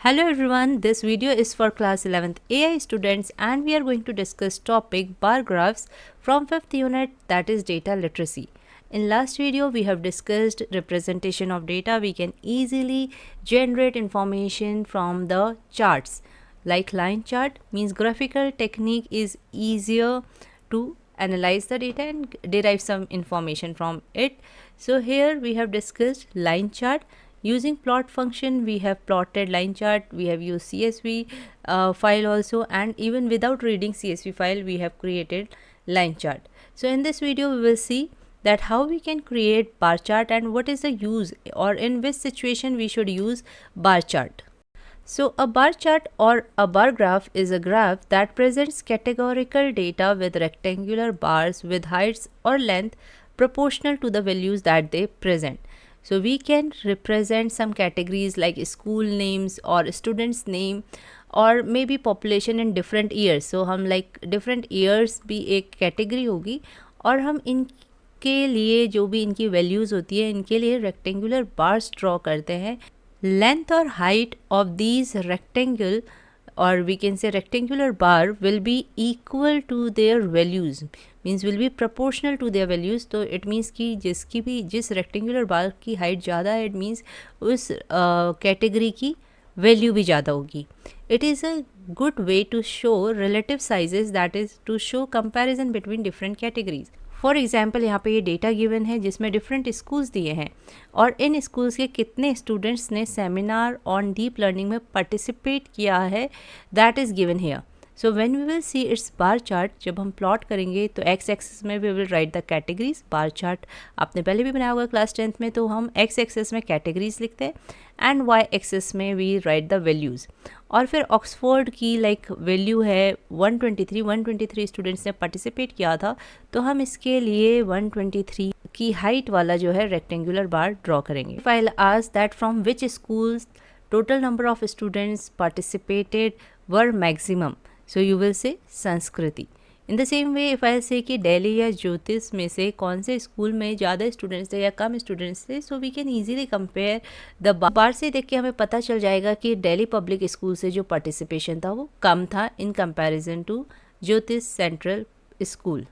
Hello everyone, this video is for class 11th AI students and we are going to discuss topic bar graphs from 5th unit, that is data literacy. In last video we have discussed representation of data. We can easily generate information from the charts. Like line chart means graphical technique is easier to analyze the data and derive some information from it. So here we have discussed line chart. Using plot function we have plotted line chart, we have used CSV file also, and even without reading CSV file we have created line chart. So in this video we will see that how we can create bar chart and what is the use or in which situation we should use bar chart. So a bar chart or a bar graph is a graph that presents categorical data with rectangular bars with heights or length proportional to the values that they present. So we can represent some categories like school names or students name और maybe population in different years. So हम like different years भी एक category होगी और हम इनके लिए जो भी इनकी वैल्यूज़ होती है इनके लिए रेक्टेंगुलर बार्स ड्रॉ करते हैं. लेंथ और height of these rectangle or we can say rectangular bar will be equal to their values, means will be proportional to their values. तो it means कि जिसकी भी जिस rectangular bar की height ज़्यादा है it means उस category की value भी ज़्यादा होगी. It is a good way to show relative sizes, that is to show comparison between different categories. For example यहाँ पे ये डेटा गिवन है जिसमें डिफरेंट स्कूल्स दिए हैं और इन स्कूल्स के कितने स्टूडेंट्स ने सेमिनार ऑन डीप लर्निंग में पार्टिसिपेट किया है, that is given here. So when we will see its bar chart, जब हम प्लॉट करेंगे तो एक्स एक्सिस में we will write the categories. Bar chart आपने पहले भी बनाया होगा क्लास 10th में, तो हम एक्स एक्सिस में कैटेगरीज लिखते हैं एंड वाई एक्सिस में वी राइट द वैल्यूज़. और फिर ऑक्सफोर्ड की लाइक वैल्यू है 123 स्टूडेंट्स ने पार्टिसिपेट किया था, तो हम इसके लिए 123 की हाइट वाला जो है रेक्टेंगुलर बार ड्रॉ करेंगे. If I ask that from which schools total number of students participated were maximum, so you will say संस्कृति. In the same way if I से कि दिल्ली या ज्योतिष में से कौन से स्कूल में ज़्यादा स्टूडेंट्स थे या कम स्टूडेंट्स थे, so we can easily compare the bar से देख के हमें पता चल जाएगा कि दिल्ली पब्लिक स्कूल से जो पार्टिसिपेशन था वो कम था इन कंपैरिजन टू ज्योतिष central school.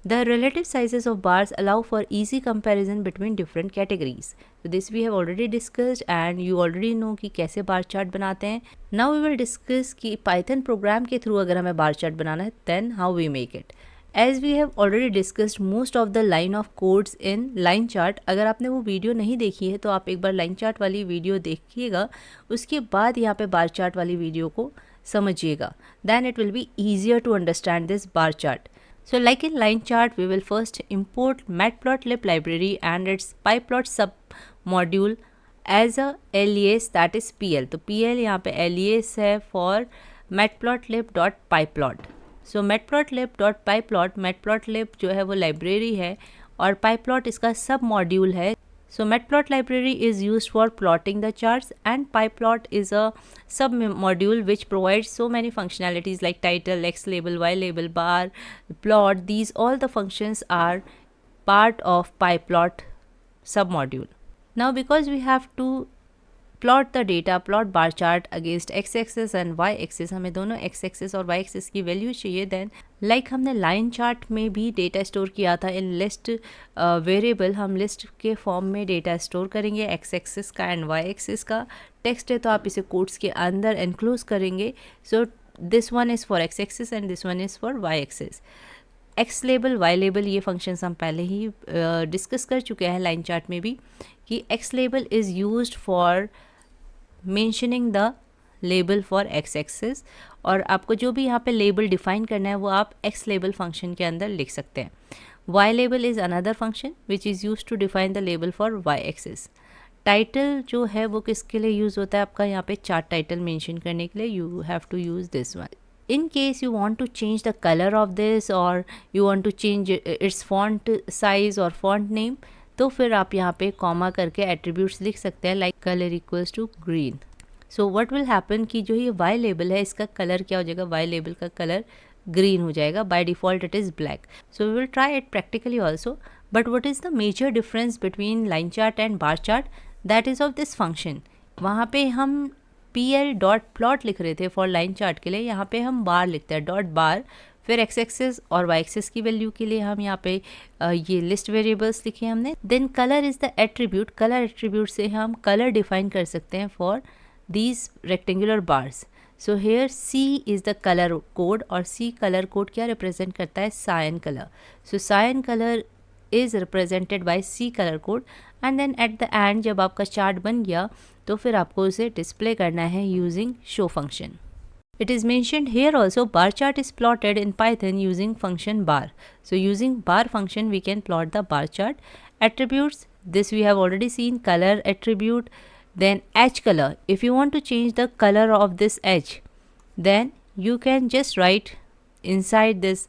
The relative sizes of bars allow for easy comparison between different categories. So this we have already discussed and you already know कि कैसे bar chart बनाते हैं. Now we will discuss कि Python program के through अगर हमें bar chart बनाना है then how we make it. As we have already discussed most of the line of codes in line chart. अगर आपने वो वीडियो नहीं देखी है तो आप एक बार line chart वाली वीडियो देखिएगा, उसके बाद यहाँ पे bar chart वाली वीडियो को समझिएगा. Then it will be easier to understand this bar chart. So like in line chart, we will first import matplotlib library and its pyplot sub module as a alias, that is PL. तो PL यहाँ पे alias है for matplotlib.pyplot. So matplotlib.pyplot, matplotlib जो है वो library है और pyplot इसका sub module है. So matplot library is used for plotting the charts and pyplot is a sub module which provides so many functionalities like title, x label, y label, bar, plot. These all the functions are part of pyplot sub module. Now because we have to plot the data, plot bar chart against X axis and Y axis, हमें दोनों X axis और Y axis की value चाहिए. Then like हमने line chart में भी data store किया था इन लिस्ट वेरिएबल, हम लिस्ट के फॉर्म में डेटा स्टोर करेंगे एक्स एक्सिस का एंड वाई एक्सिस का. टेक्स्ट है तो आप इसे कोट्स के अंदर एनक्लोज करेंगे. So this one is for x axis and this one is for Y axis. X label, Y label, ये फंक्शंस हम पहले ही डिस्कस कर चुके हैं लाइन चार्ट में भी कि x label is used for mentioning the label for x axis, और आपको जो भी यहाँ पे लेबल डिफाइन करना है वो आप एक्स लेबल फंक्शन के अंदर लिख सकते हैं. Y label is another function which is use to define the label for Y axis. Title जो है वो किसके लिए यूज़ होता है आपका, यहाँ पे चार्ट टाइटल मेंशन करने के लिए you have to use this one. In case you want to change the color of this or you want to change its font size or font name, तो फिर आप यहाँ पे कॉमा करके attributes लिख सकते हैं like colour equals to green. So what will happen कि जो ये वाई लेबल है इसका कलर क्या हो जाएगा, वाई लेबल का कलर ग्रीन हो जाएगा. By default it is black. So we will try it practically also. But what is the major difference between line chart and bar chart, that is of this function. वहाँ पे हम pl dot plot लिख रहे थे for line chart के लिए, यहाँ पे हम बार लिखते हैं, डॉट बार, फिर एक्स एक्सिस और वाई एक्सिस की वैल्यू के लिए हम यहाँ पे ये लिस्ट वेरिएबल्स लिखे हमने। Then colour is the attribute, colour attribute से हम कलर डिफाइन कर सकते हैं for these rectangular bars. So here C is the colour code, और C कलर कोड क्या रिप्रेजेंट करता है, cyan colour. So cyan colour is represented by C colour code, and then at the end जब आपका chart बन गया तो फिर आपको उसे डिस्प्ले करना है using show function. It is mentioned here also, bar chart is plotted in Python using function bar. So using bar function we can plot the bar chart. Attributes, this we have already seen, color attribute, then edge color. If you want to change the color of this edge, then you can just write inside this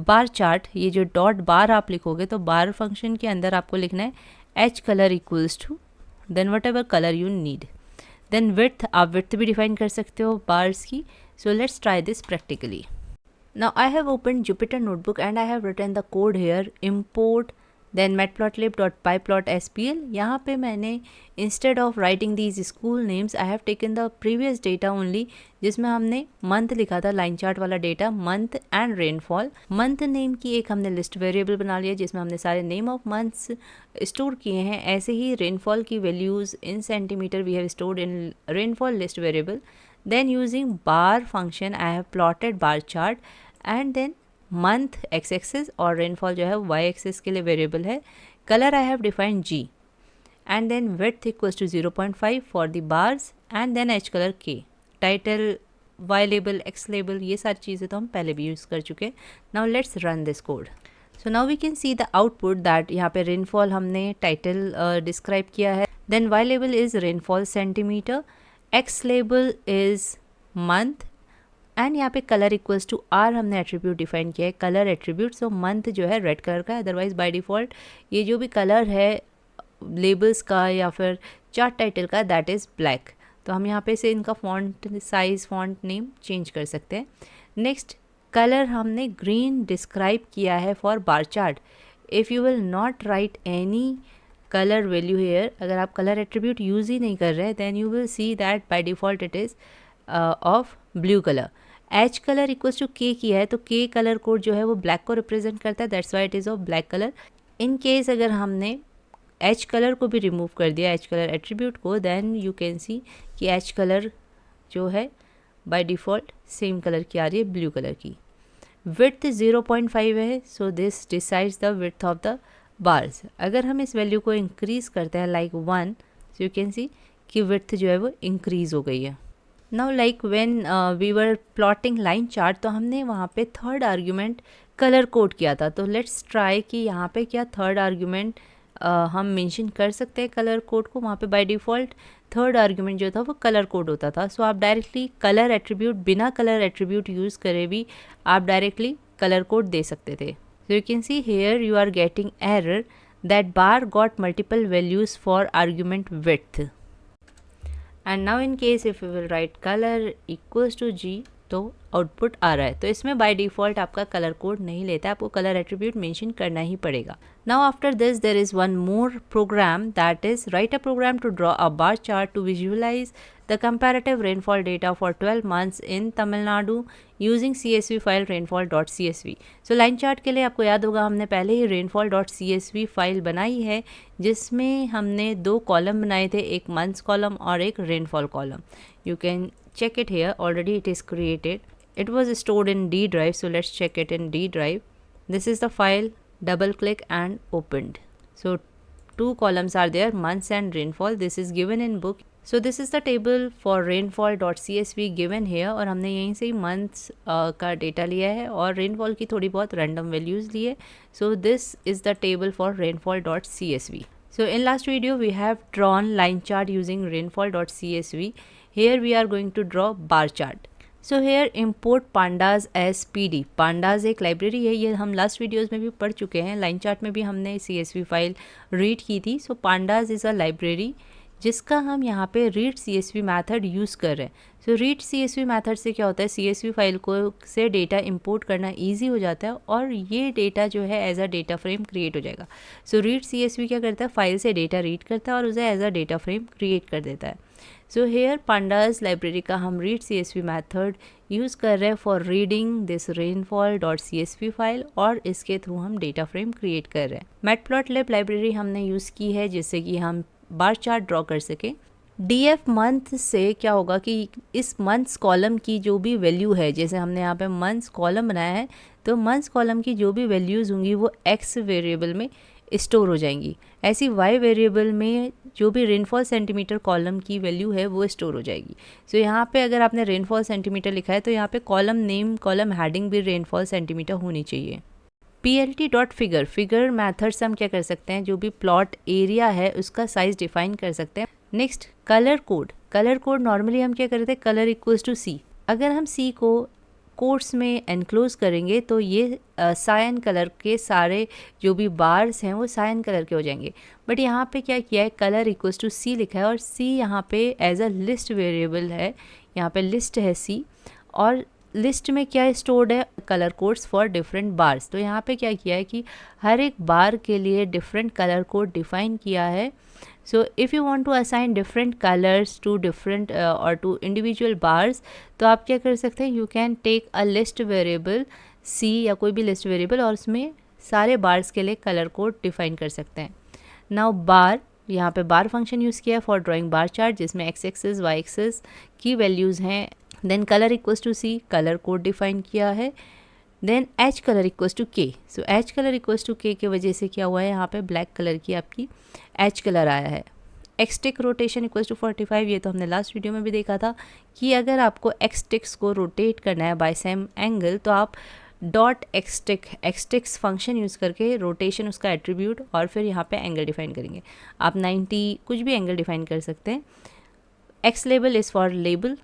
bar chart, ये जो dot bar आप लिखोगे तो bar function के अंदर आपको लिखना है edge color equals to then whatever color you need. Then width, आप width भी define कर सकते हो bars की. So let's try this practically. Now I have opened Jupyter Notebook and I have written the code here, import then matplotlib.pyplot.spl. यहाँ पे मैंने instead of writing these school names I have taken the previous data only, जिसमें हमने month लिखा था, line chart वाला data, month and rainfall. month name की एक हमने list variable बना लिया जिसमें हमने सारे name of months store किए हैं। ऐसे ही rainfall की values in centimeter we have stored in rainfall list variable. Then using bar function I have plotted bar chart, and then month x axis और rainfall जो है y axis के लिए variable है। color I have defined G, and then width equals to 0.5 for the bars, and then edge color K. title y label, x label, ये सारी चीज़ें तो हम पहले भी यूज़ कर चुके हैं। Now let's run this code. So now we can see the output that यहाँ पे rainfall हमने title describe किया है, then y label is rainfall centimeter, x label is month, and यहाँ पे कलर इक्वल्स टू आर हमने attribute define किया है, कलर एट्रीब्यूट। सो मंथ जो है रेड कलर का है, अदरवाइज बाय डिफ़ॉल्ट ये जो भी कलर है लेबल्स का या फिर चार्ट टाइटल का दैट इज़ ब्लैक। तो हम यहाँ पे से इनका font size, font name change कर सकते हैं। नेक्स्ट कलर हमने ग्रीन डिस्क्राइब किया है for bar chart. If you will not write any colour value here, अगर आप कलर एट्रीब्यूट यूज़ ही नहीं कर रहे then you will see that by default it is of blue colour. H colour equals to K किया है तो के कलर कोड जो है वो ब्लैक को रिप्रेजेंट करता है, that's why it is of black colour. In case अगर हमने एच कलर को भी रिमूव कर दिया, एच कलर एट्रीब्यूट को, देन यू कैन सी कि एच कलर जो है बाय डिफ़ॉल्ट सेम कलर की आ रही है, ब्लू कलर की। विड्थ 0.5 है, so this decides the width of the bars. अगर हम इस वैल्यू को इंक्रीज़ करते हैं like 1, so you can see कि विड्थ जो है वो इंक्रीज़ हो गई है। Now like when we were plotting line chart, तो हमने वहाँ पे थर्ड आर्ग्यूमेंट कलर कोड किया था। तो लेट्स ट्राई कि यहाँ पे क्या थर्ड आर्ग्यूमेंट हम मेंशन कर सकते हैं कलर कोड को। वहाँ पे बाय डिफ़ॉल्ट थर्ड आर्ग्यूमेंट जो था वो कलर कोड होता था। सो आप डायरेक्टली कलर एट्रीब्यूट, बिना कलर एट्रीब्यूट यूज़ करे भी आप डायरेक्टली कलर कोड दे सकते थे। So you can see here you are getting error that bar got multiple values for argument width. And now in case if you will write colour equals to G तो output आ रहा है। तो इसमें by default आपका colour code नहीं लेता, आपको कलर एट्रीब्यूट मेंशन करना ही पड़ेगा। Now after this there is one more program, that is write a program to draw a bar chart to visualize the comparative rainfall data for 12 months in Tamil Nadu using CSV file rainfall.csv. So line chart के लिए आपको याद होगा हमने पहले ही rainfall.csv file बनाई है जिसमें हमने 2 कॉलम बनाए थे, एक मंथ्स कॉलम और एक rainfall column. You can check it here, already it is created. It was stored in D drive, so let's check it in D drive. This is the file, double click and opened. So 2 columns are there, months and rainfall. This is given in book. So this is the table for rainfall.csv given here, और हमने यहीं से ही months का data लिया है और rainfall की थोड़ी बहुत random values ली है. So this is the table for rainfall.csv. So in last video we have drawn line chart using rainfall.csv. Here we are going to draw bar chart. So here import pandas as pd. pandas एक library है, ये हम last videos में भी पढ़ चुके हैं, line chart में भी हमने CSV फाइल रीड की थी. So pandas is a library जिसका हम यहाँ पे रीड CSV मेथड यूज़ कर रहे हैं. सो रीड CSV मेथड से क्या होता है, CSV फाइल को से डेटा इंपोर्ट करना इजी हो जाता है और ये डेटा जो है as a data frame create हो जाएगा. सो रीड CSV क्या करता है, फाइल से डेटा रीड करता है और उसे as a data frame create कर देता है. सो हेयर पांडास लाइब्रेरी का हम रीड CSV मेथड यूज़ कर रहे हैं for reading this rainfall.csv file और इसके थ्रू हम डेटा फ्रेम क्रिएट कर रहे हैं। मैटप्लॉटलिब लाइब्रेरी हमने यूज़ की है जिससे कि हम बार चार्ट ड्रॉ कर सकें। DF मंथ से क्या होगा कि इस मंथ्स कॉलम की जो भी वैल्यू है, जैसे हमने यहाँ पे मंथ्स कॉलम बनाया है तो मंथ्स कॉलम की जो भी वैल्यूज़ होंगी वो x वेरिएबल में स्टोर हो जाएंगी। ऐसी y वेरिएबल में जो भी रेनफॉल सेंटीमीटर कॉलम की वैल्यू है वो स्टोर हो जाएगी। सो यहाँ पे अगर आपने रेनफॉल सेंटीमीटर लिखा है तो यहाँ पे कॉलम नेम कॉलम हेडिंग भी रेनफॉल सेंटीमीटर होनी चाहिए। plt.figure फिगर मैथड से हम क्या कर सकते हैं, जो भी प्लॉट एरिया है उसका साइज डिफाइन कर सकते हैं। नेक्स्ट कलर कोड नॉर्मली हम क्या करते हैं, कलर इक्वल्स टू C। अगर हम C को कोट्स में एनक्लोज करेंगे तो ये सायन कलर के सारे जो भी बार्स हैं वो सायन कलर के हो जाएंगे। बट यहाँ पे क्या किया है, कलर इक्वल्स टू C लिखा है और C यहाँ पे एज अ लिस्ट वेरिएबल है, यहाँ पे लिस्ट है C और लिस्ट में क्या स्टोर्ड है, colour codes for different bars. तो यहाँ पे क्या किया है कि हर एक बार के लिए डिफरेंट कलर कोड डिफाइन किया है। So if you want to assign different colours to different और टू इंडिविजुअल बार्स तो आप क्या कर सकते हैं, you can take a list variable C या कोई भी लिस्ट वेरिएबल और उसमें सारे बार्स के लिए कलर कोड डिफाइन कर सकते हैं। नाउ बार, यहाँ पे बार फंक्शन यूज़ किया है फॉर ड्राइंग बार चार्ट जिसमें x एक्सिस y एक्सिस की वैल्यूज़ हैं। Then colour equals to C, colour code define किया है। Then H colour equals to K। So H colour equals to K की वजह से क्या हुआ है, यहाँ पे ब्लैक कलर की आपकी H कलर आया है। एक्सटिक रोटेशन इक्वल्स टू 45, ये तो हमने लास्ट वीडियो में भी देखा था कि अगर आपको एक्सटिक्स को रोटेट करना है बाय सेम एंगल तो आप डॉट एक्सटिक्स फंक्शन यूज़ करके रोटेशन उसका एट्रीब्यूट और फिर यहाँ पे एंगल डिफाइन करेंगे। आप 90 कुछ भी एंगल डिफाइन कर सकते हैं। X label is for label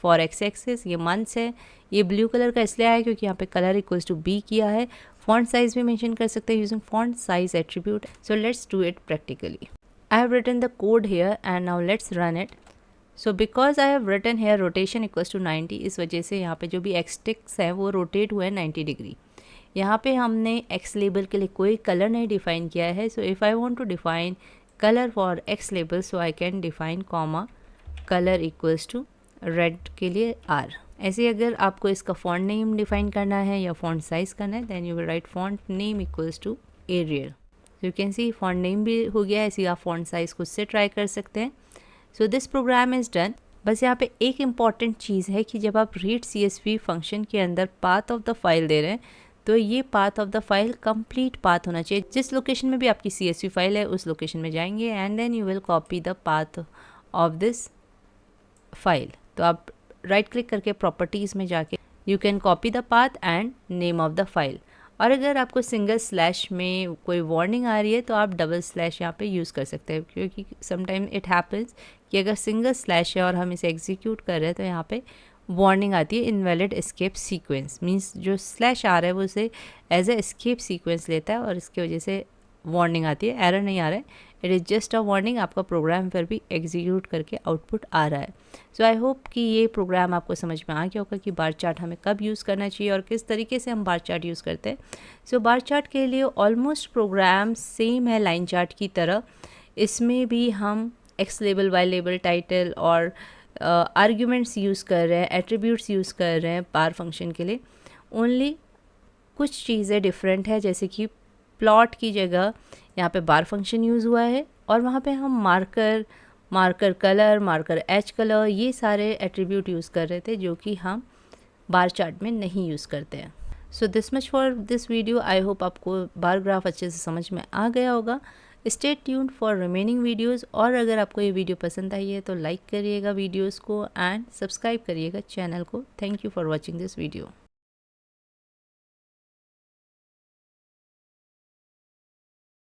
for x axis, ये मंथ्स है। ये ब्लू कलर का इसलिए आया क्योंकि यहाँ पे कलर इक्वल्स टू B किया है। फॉन्ट साइज भी मेंशन कर सकते हैं using font size attribute. So let's do it practically. I have written the code here and now let's run it. So because I have written here rotation equals to 90, इस वजह से यहाँ पे जो भी एक्सटिक्स है वो रोटेट हुए 90 डिग्री। यहाँ पे हमने एक्स लेबल के लिए कोई कलर नहीं डिफाइन किया है। So if I want to define colour for X label so I can define comma colour equals to red के लिए R। ऐसे अगर आपको इसका फॉन्ट नेम डिफाइन करना है या फॉन्ट साइज करना है then you will write font name equals to Arial. You can see font name भी हो गया, ऐसे आप फॉन्ट साइज खुद से ट्राई कर सकते हैं। So this program is done. बस यहाँ पे एक इम्पॉर्टेंट चीज़ है कि जब आप रीड CSV फंक्शन के अंदर पाथ ऑफ द फाइल दे रहे हैं तो ये path of the file complete path होना चाहिए। जिस लोकेशन में भी आपकी CSV फाइल है उस लोकेशन में जाएंगे and then you will copy the path of this file. तो आप राइट क्लिक करके प्रॉपर्टीज़ में जाके you can copy the path and name of the file. और अगर आपको सिंगल स्लैश में कोई वार्निंग आ रही है तो आप डबल स्लैश यहाँ पे यूज़ कर सकते हैं, क्योंकि समटाइम इट हैपन्स कि अगर सिंगल स्लैश है और हम इसे एग्जीक्यूट कर रहे हैं तो यहाँ पे वार्निंग आती है इनवैलिड एस्केप सीक्वेंस। मींस जो स्लैश आ रहा है वो उसे एज ए एस्केप सीक्वेंस लेता है और इसकी वजह से वार्निंग आती है। एरर नहीं आ रहा है, it is just a warning. आपका प्रोग्राम फिर भी एग्जीक्यूट करके आउटपुट आ रहा है। सो आई होप कि ये प्रोग्राम आपको समझ में आ गया होगा कि बार चार्ट हमें कब यूज़ करना चाहिए और किस तरीके से हम बार चार्ट यूज़ करते हैं। सो बार चार्ट के लिए ऑलमोस्ट प्रोग्राम सेम है लाइन चार्ट की तरह। इसमें भी हम X label Y label title और आर्ग्यूमेंट्स यूज़ कर रहे हैं, एट्रीब्यूट्स यूज़ कर रहे हैं बार फंक्शन के लिए। ओनली कुछ चीज़ें डिफरेंट है, जैसे कि प्लॉट की जगह यहाँ पे बार फंक्शन यूज़ हुआ है और वहाँ पे हम marker colour, marker H colour, ये सारे एट्रीब्यूट यूज़ कर रहे थे जो कि हम बार चार्ट में नहीं यूज़ करते हैं। So this much for this video. I hope आपको बार ग्राफ अच्छे से समझ में आ गया होगा। Stay tuned for remaining videos. और अगर आपको ये वीडियो पसंद आई है तो लाइक करिएगा वीडियोज़ को एंड सब्सक्राइब करिएगा चैनल को। Thank you for watching this video.